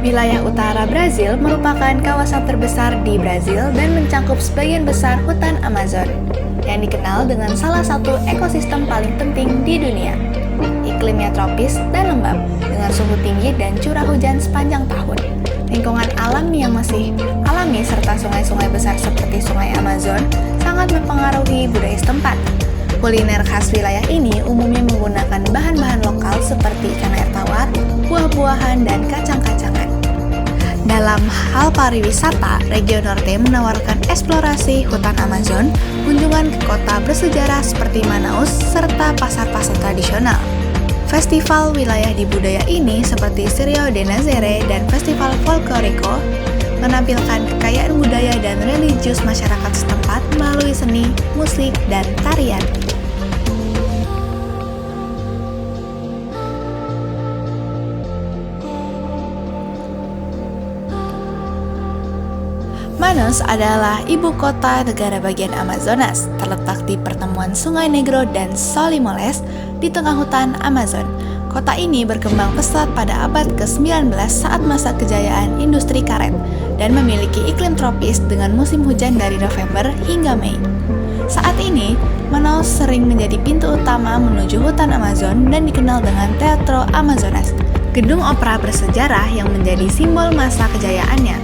Wilayah utara Brazil merupakan kawasan terbesar di Brazil dan mencakup sebagian besar hutan Amazon, yang dikenal dengan salah satu ekosistem paling penting di dunia. Iklimnya tropis dan lembab, dengan suhu tinggi dan curah hujan sepanjang tahun. Lingkungan alam yang masih alami serta sungai-sungai besar seperti Sungai Amazon sangat mempengaruhi budaya setempat. Kuliner khas wilayah ini umumnya menggunakan bahan-bahan lokal seperti ikan air tawar, buah-buahan, dan kacang-kacangan. Dalam hal pariwisata, Region Norte menawarkan eksplorasi hutan Amazon, kunjungan ke kota bersejarah seperti Manaus, serta pasar-pasar tradisional. Festival wilayah di budaya ini seperti Rio de Nazaré dan Festival Folklorico menampilkan kekayaan budaya dan religius masyarakat setempat melalui seni, musik, dan tarian. Manaus adalah ibu kota negara bagian Amazonas, terletak di pertemuan Sungai Negro dan Solimões di tengah hutan Amazon. Kota ini berkembang pesat pada abad ke-19 saat masa kejayaan industri karet dan memiliki iklim tropis dengan musim hujan dari November hingga Mei. Saat ini, Manaus sering menjadi pintu utama menuju hutan Amazon dan dikenal dengan Teatro Amazonas, gedung opera bersejarah yang menjadi simbol masa kejayaannya.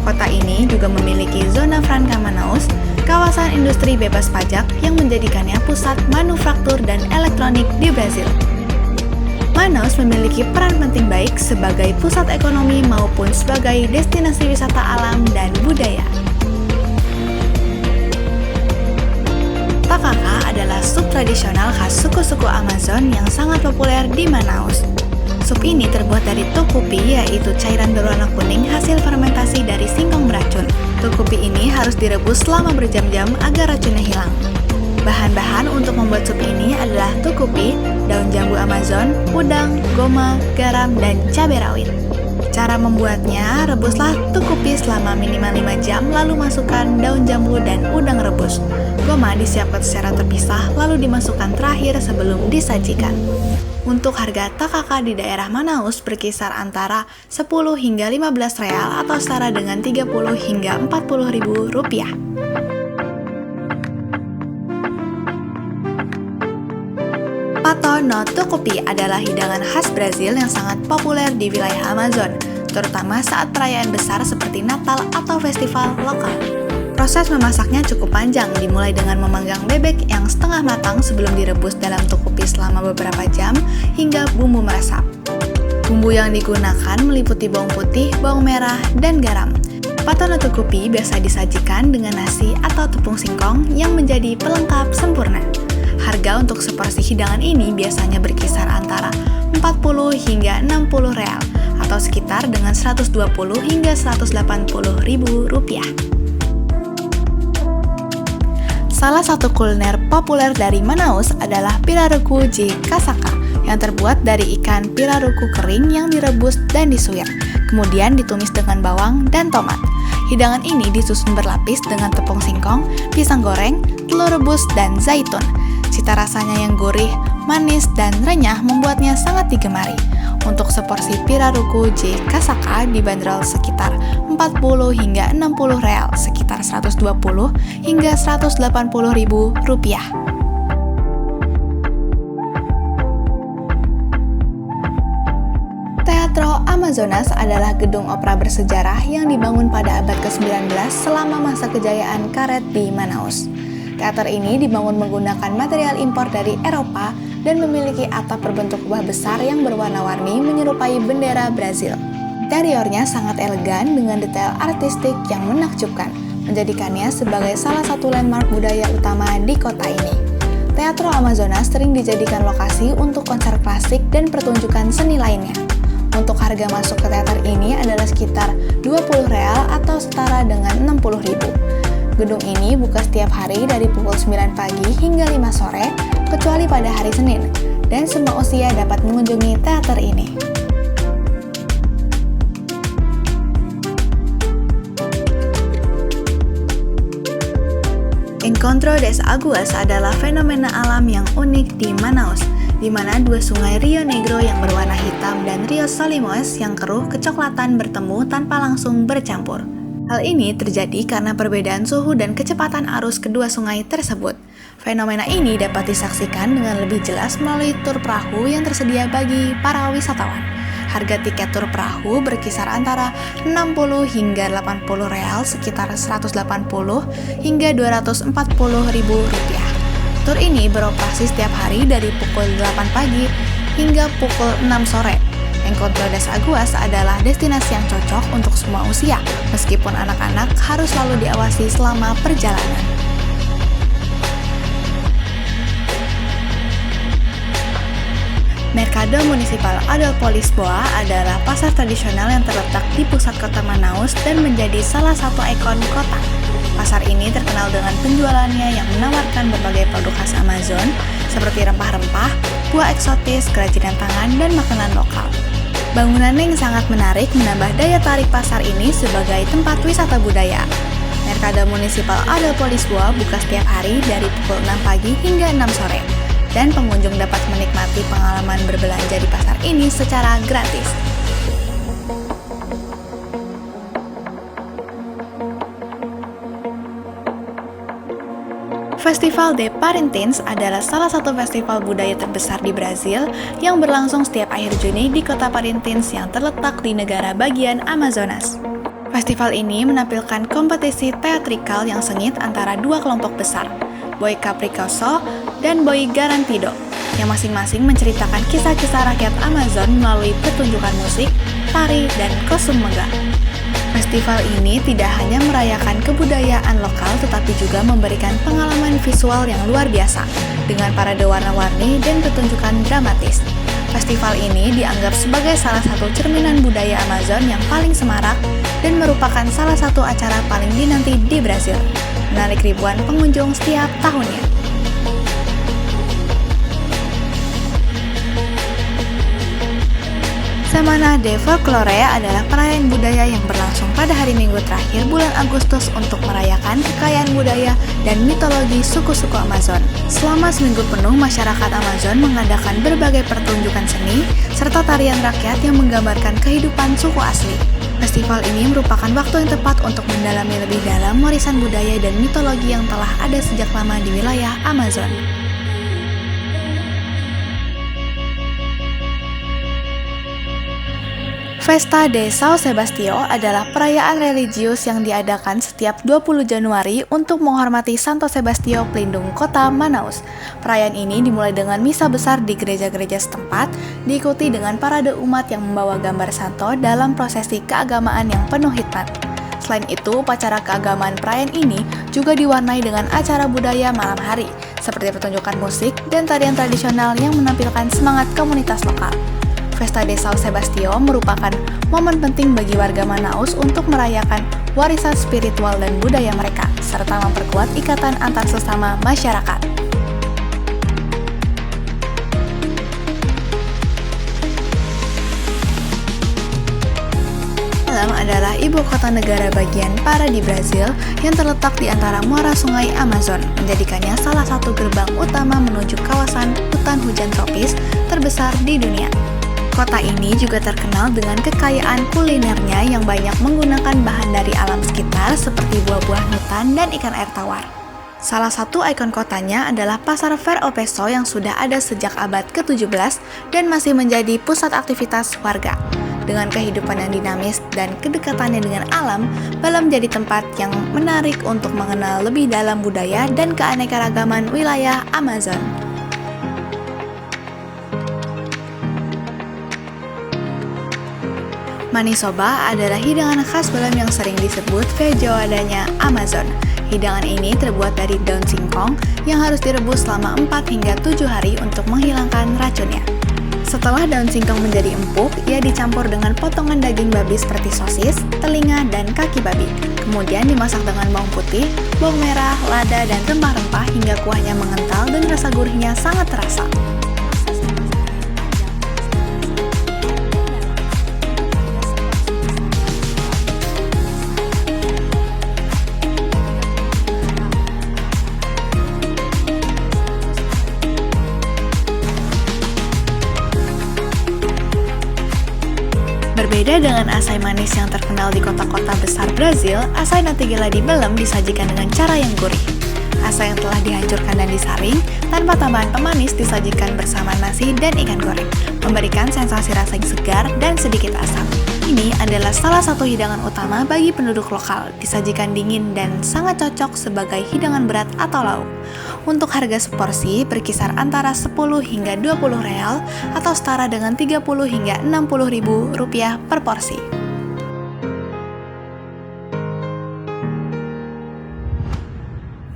Kota ini juga memiliki zona Franca Manaus, kawasan industri bebas pajak yang menjadikannya pusat manufaktur dan elektronik di Brazil. Manaus memiliki peran penting baik sebagai pusat ekonomi maupun sebagai destinasi wisata alam dan budaya. Tacacá adalah sup tradisional khas suku-suku Amazon yang sangat populer di Manaus. Sup ini terbuat dari tucupi, yaitu cairan berwarna kuning hasil fermentasi dari singkong beracun. Tucupi ini harus direbus selama berjam-jam agar racunnya hilang. Bahan-bahan untuk membuat sup ini adalah tucupi, daun jambu Amazon, udang, goma, garam, dan cabai rawit. Cara membuatnya, rebuslah tucupi selama minimal 5 jam, lalu masukkan daun jambu dan udang rebus. Goma disiapkan secara terpisah, lalu dimasukkan terakhir sebelum disajikan. Untuk harga tacacá di daerah Manaus berkisar antara 10 hingga 15 real atau setara dengan 30 hingga 40 ribu rupiah. Pato no tucupi adalah hidangan khas Brazil yang sangat populer di wilayah Amazon, terutama saat perayaan besar seperti Natal atau festival lokal. Proses memasaknya cukup panjang, dimulai dengan memanggang bebek yang setengah matang sebelum direbus dalam tucupi selama beberapa jam hingga bumbu meresap. Bumbu yang digunakan meliputi bawang putih, bawang merah, dan garam. Pato no tucupi biasa disajikan dengan nasi atau tepung singkong yang menjadi pelengkap sempurna. Harga untuk seporsi hidangan ini biasanya berkisar antara 40 hingga 60 real atau sekitar dengan 120 hingga 180 ribu rupiah. Salah satu kuliner populer dari Manaus adalah pirarucu de casaca yang terbuat dari ikan pirarucu kering yang direbus dan disuir, kemudian ditumis dengan bawang dan tomat. Hidangan ini disusun berlapis dengan tepung singkong, pisang goreng, telur rebus, dan zaitun. Cita rasanya yang gurih, manis, dan renyah membuatnya sangat digemari. Untuk seporsi pirarucu de casaca dibanderol sekitar 40 hingga 60 real, sekitar 120 hingga 180 ribu rupiah. Teatro Amazonas adalah gedung opera bersejarah yang dibangun pada abad ke-19 selama masa kejayaan karet di Manaus. Teater ini dibangun menggunakan material impor dari Eropa dan memiliki atap berbentuk kubah besar yang berwarna-warni menyerupai bendera Brazil. Interiornya sangat elegan dengan detail artistik yang menakjubkan, menjadikannya sebagai salah satu landmark budaya utama di kota ini. Teatro Amazonas sering dijadikan lokasi untuk konser klasik dan pertunjukan seni lainnya. Untuk harga masuk ke teater ini adalah sekitar 20 real atau setara dengan 60 ribu. Gedung ini buka setiap hari dari pukul 9 pagi hingga 5 sore, kecuali pada hari Senin, dan semua usia dapat mengunjungi teater ini. Encontro das Aguas adalah fenomena alam yang unik di Manaus. di mana dua sungai Rio Negro yang berwarna hitam dan Rio Solimões yang keruh kecoklatan bertemu tanpa langsung bercampur. Hal ini terjadi karena perbedaan suhu dan kecepatan arus kedua sungai tersebut. Fenomena ini dapat disaksikan dengan lebih jelas melalui tur perahu yang tersedia bagi para wisatawan. Harga tiket tur perahu berkisar antara 60 hingga 80 real, sekitar 180 hingga 240 ribu rupiah. Tur ini beroperasi setiap hari dari pukul 8 pagi hingga pukul 6 sore. Encontro das Aguas adalah destinasi yang cocok untuk semua usia, meskipun anak-anak harus selalu diawasi selama perjalanan. Mercado Municipal Adolfo Lisboa adalah pasar tradisional yang terletak di pusat kota Manaus dan menjadi salah satu ikon kota. Pasar ini terkenal dengan penjualannya yang menawarkan berbagai produk khas Amazon, seperti rempah-rempah, buah eksotis, kerajinan tangan, dan makanan lokal. Bangunan yang sangat menarik menambah daya tarik pasar ini sebagai tempat wisata budaya. Mercado Municipal Adolfo Lisboa buka setiap hari dari pukul 6 pagi hingga 6 sore, dan pengunjung dapat menikmati pengalaman berbelanja di pasar ini secara gratis. Festival de Parintins adalah salah satu festival budaya terbesar di Brazil yang berlangsung setiap akhir Juni di kota Parintins yang terletak di negara bagian Amazonas. Festival ini menampilkan kompetisi teatrikal yang sengit antara dua kelompok besar, Boi Capricorso dan Boi Garantido, yang masing-masing menceritakan kisah-kisah rakyat Amazon melalui pertunjukan musik, tari, dan kostum megah. Festival ini tidak hanya merayakan kebudayaan lokal tetapi juga memberikan pengalaman visual yang luar biasa dengan parade warna-warni dan pertunjukan dramatis. Festival ini dianggap sebagai salah satu cerminan budaya Amazon yang paling semarak dan merupakan salah satu acara paling dinanti di Brasil, menarik ribuan pengunjung setiap tahunnya. Semana de Folklore adalah perayaan budaya yang berlangsung pada hari Minggu terakhir bulan Agustus untuk merayakan kekayaan budaya dan mitologi suku-suku Amazon. Selama seminggu penuh, masyarakat Amazon mengadakan berbagai pertunjukan seni serta tarian rakyat yang menggambarkan kehidupan suku asli. Festival ini merupakan waktu yang tepat untuk mendalami lebih dalam warisan budaya dan mitologi yang telah ada sejak lama di wilayah Amazon. Festa de São Sebastião adalah perayaan religius yang diadakan setiap 20 Januari untuk menghormati Santo Sebastião, pelindung kota Manaus. Perayaan ini dimulai dengan misa besar di gereja-gereja setempat, diikuti dengan parade umat yang membawa gambar santo dalam prosesi keagamaan yang penuh hikmat. Selain itu, upacara keagamaan perayaan ini juga diwarnai dengan acara budaya malam hari, seperti pertunjukan musik dan tarian tradisional yang menampilkan semangat komunitas lokal. Festa de São Sebastião merupakan momen penting bagi warga Manaus untuk merayakan warisan spiritual dan budaya mereka, serta memperkuat ikatan antar sesama masyarakat. Belém adalah ibu kota negara bagian Pará di Brazil yang terletak di antara muara sungai Amazon, menjadikannya salah satu gerbang utama menuju kawasan hutan hujan tropis terbesar di dunia. Kota ini juga terkenal dengan kekayaan kulinernya yang banyak menggunakan bahan dari alam sekitar seperti buah-buah hutan dan ikan air tawar. Salah satu ikon kotanya adalah Pasar Ferro Peso yang sudah ada sejak abad ke-17 dan masih menjadi pusat aktivitas warga. Dengan kehidupan yang dinamis dan kedekatannya dengan alam, Belém menjadi tempat yang menarik untuk mengenal lebih dalam budaya dan keanekaragaman wilayah Amazon. Manisoba adalah hidangan khas Belém yang sering disebut feijoadanya Amazon. Hidangan ini terbuat dari daun singkong yang harus direbus selama 4 hingga 7 hari untuk menghilangkan racunnya. Setelah daun singkong menjadi empuk, ia dicampur dengan potongan daging babi seperti sosis, telinga, dan kaki babi. Kemudian dimasak dengan bawang putih, bawang merah, lada, dan rempah-rempah hingga kuahnya mengental dan rasa gurihnya sangat terasa. Berbeda dengan asai manis yang terkenal di kota-kota besar Brazil, asai Natigela di Belem disajikan dengan cara yang gurih. Asai yang telah dihancurkan dan disaring, tanpa tambahan pemanis disajikan bersama nasi dan ikan goreng, memberikan sensasi rasa yang segar dan sedikit asam. Ini adalah salah satu hidangan utama bagi penduduk lokal, disajikan dingin dan sangat cocok sebagai hidangan berat atau lauk. Untuk harga seporsi berkisar antara 10 hingga 20 real atau setara dengan 30 hingga 60 ribu rupiah per porsi.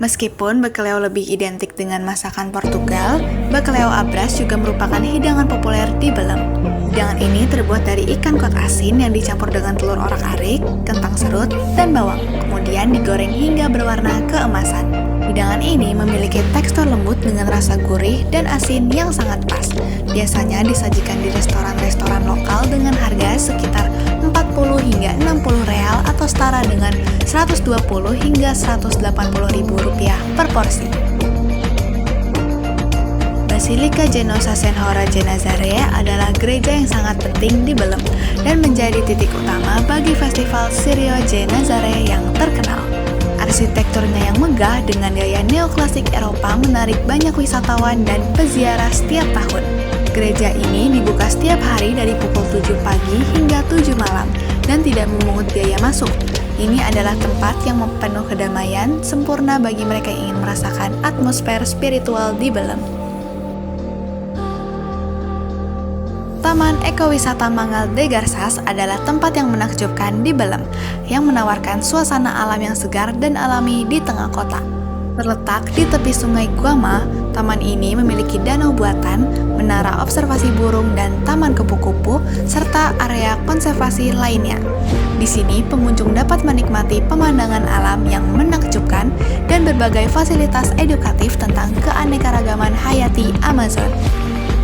Meskipun bakeleo lebih identik dengan masakan Portugal, bakeleo abras juga merupakan hidangan populer di Belem. Hidangan ini terbuat dari ikan kod asin yang dicampur dengan telur orak-arik, kentang serut, dan bawang, kemudian digoreng hingga berwarna keemasan. Hidangan ini memiliki tekstur lembut dengan rasa gurih dan asin yang sangat pas. Biasanya disajikan di restoran-restoran lokal dengan harga sekitar 40 hingga 60 real atau setara dengan 120 hingga 180 ribu rupiah per porsi. Basilika Genosa Senhora de Nazaré adalah gereja yang sangat penting di Belem dan menjadi titik utama bagi festival Cirio de Nazaré yang terkenal. Arsitekturnya yang megah dengan gaya neoklasik Eropa menarik banyak wisatawan dan peziarah setiap tahun. Gereja ini dibuka setiap hari dari pukul 7 pagi hingga 7 malam dan tidak memungut biaya masuk. Ini adalah tempat yang penuh kedamaian, sempurna bagi mereka yang ingin merasakan atmosfer spiritual di Belem. Taman Ekowisata Mangal de Garças adalah tempat yang menakjubkan di Belem, yang menawarkan suasana alam yang segar dan alami di tengah kota. Terletak di tepi sungai Guama, taman ini memiliki danau buatan, menara observasi burung dan taman kupu-kupu, serta area konservasi lainnya. Di sini, pengunjung dapat menikmati pemandangan alam yang menakjubkan dan berbagai fasilitas edukatif tentang keanekaragaman hayati Amazon.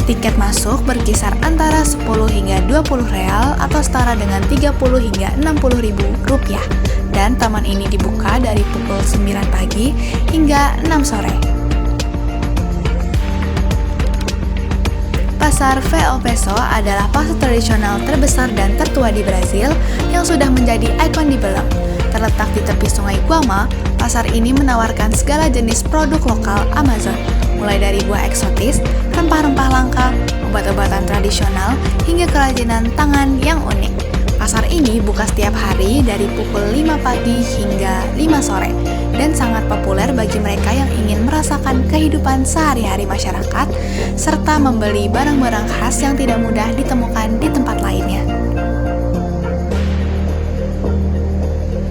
Tiket masuk berkisar antara 10 hingga 20 real atau setara dengan 30 hingga 60 ribu rupiah. Dan taman ini dibuka dari pukul 9 pagi hingga 6 sore. Pasar Feira Peso adalah pasar tradisional terbesar dan tertua di Brazil yang sudah menjadi ikon di Belem. Terletak di tepi sungai Guama, pasar ini menawarkan segala jenis produk lokal Amazon, mulai dari buah eksotis, rempah-rempah langka, obat-obatan tradisional, hingga kerajinan tangan yang unik. Pasar ini buka setiap hari dari pukul 5 pagi hingga 5 sore dan sangat populer bagi mereka yang ingin merasakan kehidupan sehari-hari masyarakat serta membeli barang-barang khas yang tidak mudah ditemukan di tempat lainnya.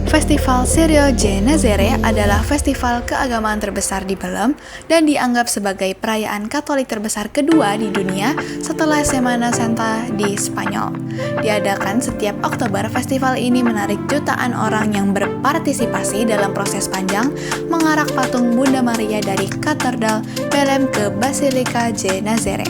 Festival Cirio de Nazaré adalah festival keagamaan terbesar di Belem dan dianggap sebagai perayaan Katolik terbesar kedua di dunia setelah Semana Santa di Spanyol. Diadakan setiap Oktober, festival ini menarik jutaan orang yang berpartisipasi dalam proses panjang mengarak patung Bunda Maria dari Katedral Belem ke Basilika de Nazaré.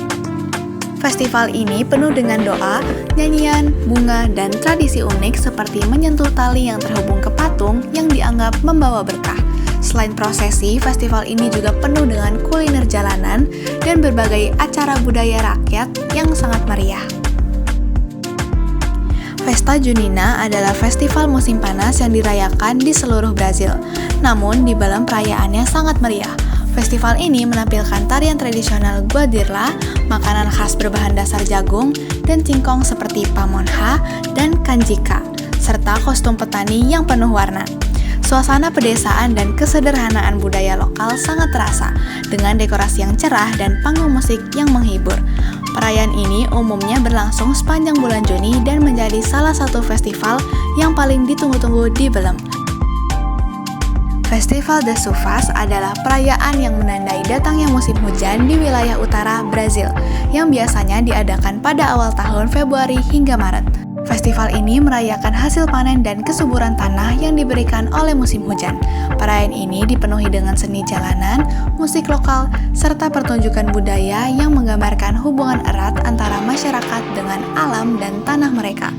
Festival ini penuh dengan doa, nyanyian, bunga, dan tradisi unik seperti menyentuh tali yang terhubung ke patung yang dianggap membawa berkah. Selain prosesi, festival ini juga penuh dengan kuliner jalanan dan berbagai acara budaya rakyat yang sangat meriah. Festa Junina adalah festival musim panas yang dirayakan di seluruh Brazil. Namun, di Belem perayaannya sangat meriah. Festival ini menampilkan tarian tradisional Guadirla, makanan khas berbahan dasar jagung, dan cingkong seperti pamonha dan kanjika, serta kostum petani yang penuh warna. Suasana pedesaan dan kesederhanaan budaya lokal sangat terasa, dengan dekorasi yang cerah dan panggung musik yang menghibur. Perayaan ini umumnya berlangsung sepanjang bulan Juni dan menjadi salah satu festival yang paling ditunggu-tunggu di Belem. Festival das Chuvas adalah perayaan yang menandai datangnya musim hujan di wilayah utara Brazil, yang biasanya diadakan pada awal tahun Februari hingga Maret. Festival ini merayakan hasil panen dan kesuburan tanah yang diberikan oleh musim hujan. Perayaan ini dipenuhi dengan seni jalanan, musik lokal, serta pertunjukan budaya yang menggambarkan hubungan erat antara masyarakat dengan alam dan tanah mereka.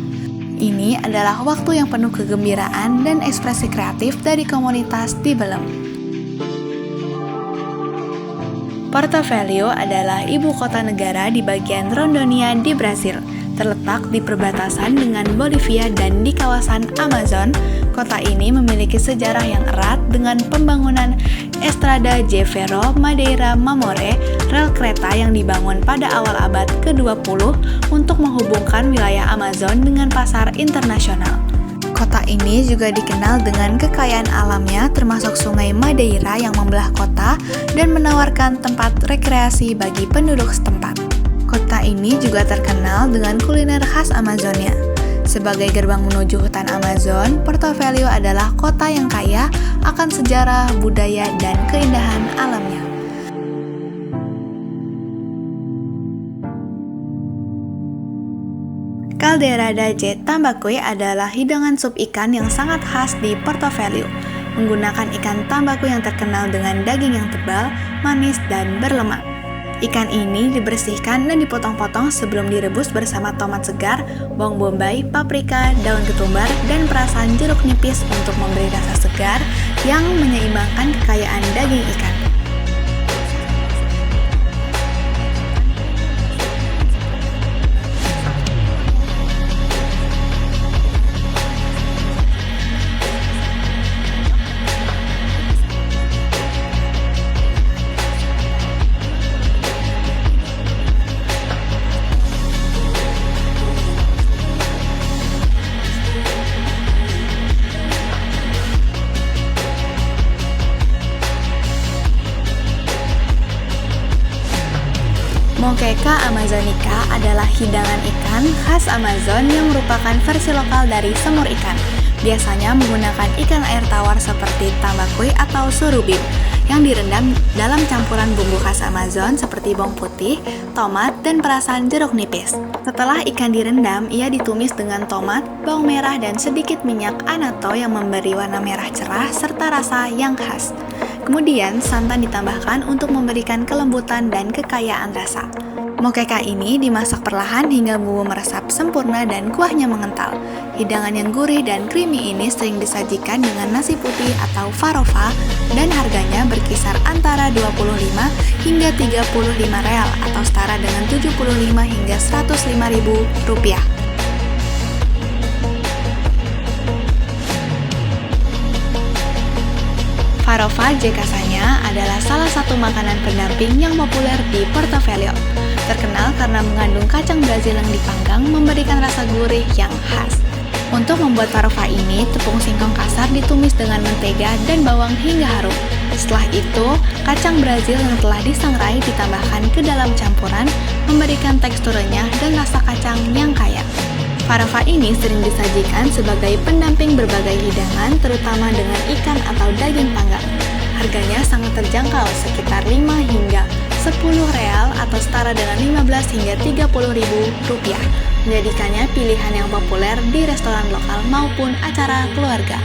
Ini adalah waktu yang penuh kegembiraan dan ekspresi kreatif dari komunitas di Belem. Porto Velho adalah ibu kota negara di bagian Rondônia di Brasil. Terletak di perbatasan dengan Bolivia dan di kawasan Amazon, kota ini memiliki sejarah yang erat dengan pembangunan Estrada de Ferro Madeira Mamoré, rel kereta yang dibangun pada awal abad ke-20 untuk menghubungkan wilayah Amazon dengan pasar internasional. Kota ini juga dikenal dengan kekayaan alamnya termasuk Sungai Madeira yang membelah kota dan menawarkan tempat rekreasi bagi penduduk setempat. Kota ini juga terkenal dengan kuliner khas Amazonia. Sebagai gerbang menuju hutan Amazon, Porto Velho adalah kota yang kaya akan sejarah, budaya, dan keindahan alamnya. Caldera de Tambaqui adalah hidangan sup ikan yang sangat khas di Porto Velho, menggunakan ikan tambaqui yang terkenal dengan daging yang tebal, manis, dan berlemak. Ikan ini dibersihkan dan dipotong-potong sebelum direbus bersama tomat segar, bawang bombay, paprika, daun ketumbar, dan perasan jeruk nipis untuk memberi rasa segar yang menyeimbangkan kekayaan daging ikan. Moqueca amazonica adalah hidangan ikan khas Amazon yang merupakan versi lokal dari semur ikan. Biasanya menggunakan ikan air tawar seperti tambaqui atau surubim yang direndam dalam campuran bumbu khas Amazon seperti bawang putih, tomat, dan perasan jeruk nipis. Setelah ikan direndam, ia ditumis dengan tomat, bawang merah, dan sedikit minyak annatto yang memberi warna merah cerah serta rasa yang khas. Kemudian, santan ditambahkan untuk memberikan kelembutan dan kekayaan rasa. Moqueca ini dimasak perlahan hingga bumbu meresap sempurna dan kuahnya mengental. Hidangan yang gurih dan creamy ini sering disajikan dengan nasi putih atau farofa dan harganya berkisar antara 25 hingga 35 real atau setara dengan 75 hingga 105 ribu rupiah. Farofa Jekasanya adalah salah satu makanan pendamping yang populer di Porto Velho. Terkenal karena mengandung kacang Brazil yang dipanggang memberikan rasa gurih yang khas. Untuk membuat farofa ini, tepung singkong kasar ditumis dengan mentega dan bawang hingga harum. Setelah itu, kacang Brazil yang telah disangrai ditambahkan ke dalam campuran, memberikan teksturnya dan rasa kacang yang kaya. Farofa ini sering disajikan sebagai pendamping berbagai hidangan, terutama dengan ikan atau daging panggang. Harganya sangat terjangkau, sekitar 5 hingga 10 real atau setara dengan 15 hingga 30 ribu rupiah, menjadikannya pilihan yang populer di restoran lokal maupun acara keluarga.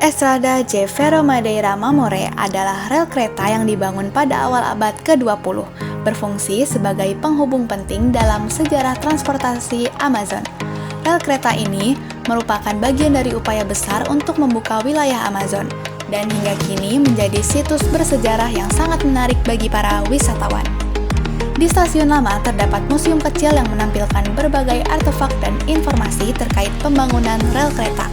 Estrada de Ferro Madeira Mamoré adalah rel kereta yang dibangun pada awal abad ke-20, berfungsi sebagai penghubung penting dalam sejarah transportasi Amazon. Rel kereta ini merupakan bagian dari upaya besar untuk membuka wilayah Amazon, dan hingga kini menjadi situs bersejarah yang sangat menarik bagi para wisatawan. Di stasiun lama terdapat museum kecil yang menampilkan berbagai artefak dan informasi terkait pembangunan rel kereta,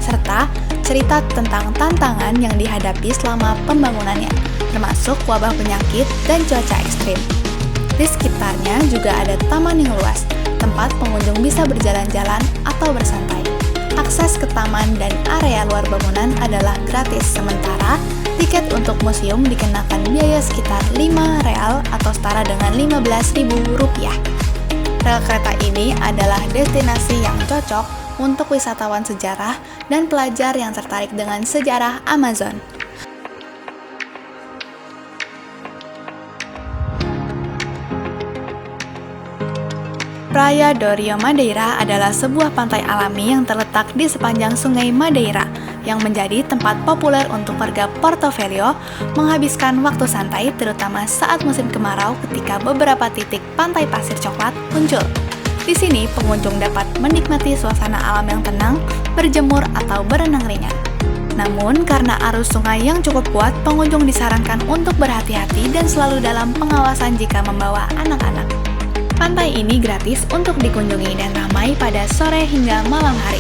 serta cerita tentang tantangan yang dihadapi selama pembangunannya, termasuk wabah penyakit dan cuaca ekstrim. Di sekitarnya juga ada taman yang luas, tempat pengunjung bisa berjalan-jalan atau bersantai. Akses ke taman dan area luar bangunan adalah gratis, sementara tiket untuk museum dikenakan biaya sekitar 5 real atau setara dengan 15.000 rupiah. Rel kereta ini adalah destinasi yang cocok untuk wisatawan sejarah dan pelajar yang tertarik dengan sejarah Amazon. Praia do Rio Madeira adalah sebuah pantai alami yang terletak di sepanjang Sungai Madeira, yang menjadi tempat populer untuk warga Porto Velho menghabiskan waktu santai, terutama saat musim kemarau ketika beberapa titik pantai pasir coklat muncul. Di sini, pengunjung dapat menikmati suasana alam yang tenang, berjemur, atau berenang ringan. Namun, karena arus sungai yang cukup kuat, pengunjung disarankan untuk berhati-hati dan selalu dalam pengawasan jika membawa anak-anak. Pantai ini gratis untuk dikunjungi dan ramai pada sore hingga malam hari,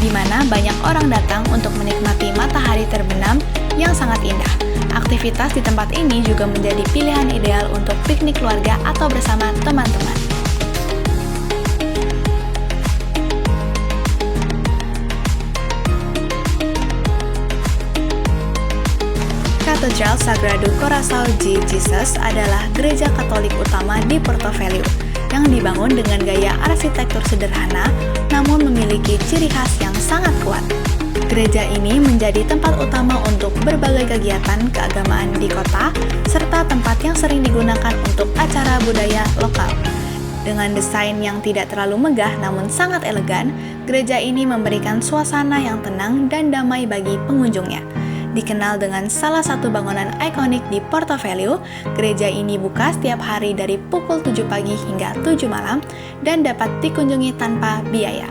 di mana banyak orang datang untuk menikmati matahari terbenam yang sangat indah. Aktivitas di tempat ini juga menjadi pilihan ideal untuk piknik keluarga atau bersama teman-teman. Katedral Sagrado Coração de Jesus adalah gereja Katolik utama di Porto Velho yang dibangun dengan gaya arsitektur sederhana namun memiliki ciri khas yang sangat kuat. Gereja ini menjadi tempat utama untuk berbagai kegiatan keagamaan di kota serta tempat yang sering digunakan untuk acara budaya lokal. Dengan desain yang tidak terlalu megah namun sangat elegan, gereja ini memberikan suasana yang tenang dan damai bagi pengunjungnya. Dikenal dengan salah satu bangunan ikonik di Porto Velho, gereja ini buka setiap hari dari pukul 7 pagi hingga 7 malam dan dapat dikunjungi tanpa biaya.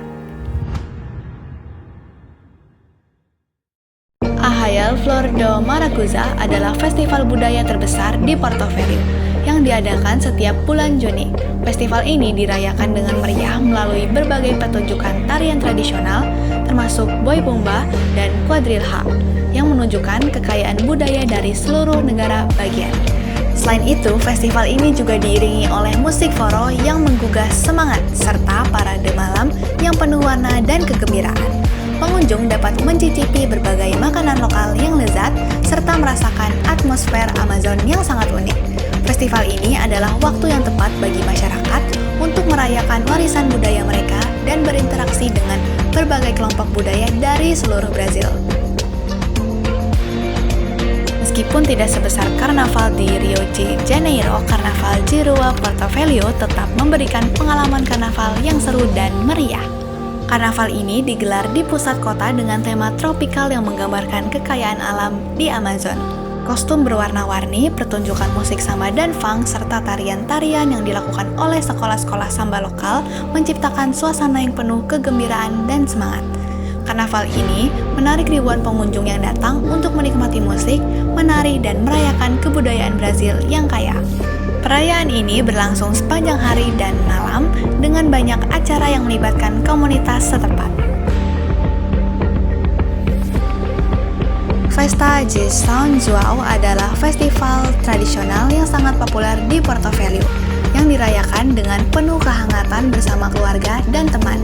Arraial Flor do Maracuja adalah festival budaya terbesar di Porto Velho yang diadakan setiap bulan Juni. Festival ini dirayakan dengan meriah melalui berbagai pertunjukan tarian tradisional, termasuk boi bomba dan quadrilha, yang menunjukkan kekayaan budaya dari seluruh negara bagian. Selain itu, festival ini juga diiringi oleh musik foro yang menggugah semangat, serta parade malam yang penuh warna dan kegembiraan. Pengunjung dapat mencicipi berbagai makanan lokal yang lezat, serta merasakan atmosfer Amazon yang sangat unik. Festival ini adalah waktu yang tepat bagi masyarakat untuk merayakan warisan budaya mereka dan berinteraksi dengan berbagai kelompok budaya dari seluruh Brazil. Meskipun tidak sebesar karnaval di Rio de Janeiro, karnaval di Rua Porto Velho tetap memberikan pengalaman karnaval yang seru dan meriah. Karnaval ini digelar di pusat kota dengan tema tropikal yang menggambarkan kekayaan alam di Amazon. Kostum berwarna-warni, pertunjukan musik samba dan funk, serta tarian-tarian yang dilakukan oleh sekolah-sekolah samba lokal menciptakan suasana yang penuh kegembiraan dan semangat. Karnaval ini menarik ribuan pengunjung yang datang untuk menikmati musik, menari, dan merayakan kebudayaan Brazil yang kaya. Perayaan ini berlangsung sepanjang hari dan malam dengan banyak acara yang melibatkan komunitas setempat. Festa de São João adalah festival tradisional yang sangat populer di Porto Velho yang dirayakan dengan penuh kehangatan bersama keluarga dan teman.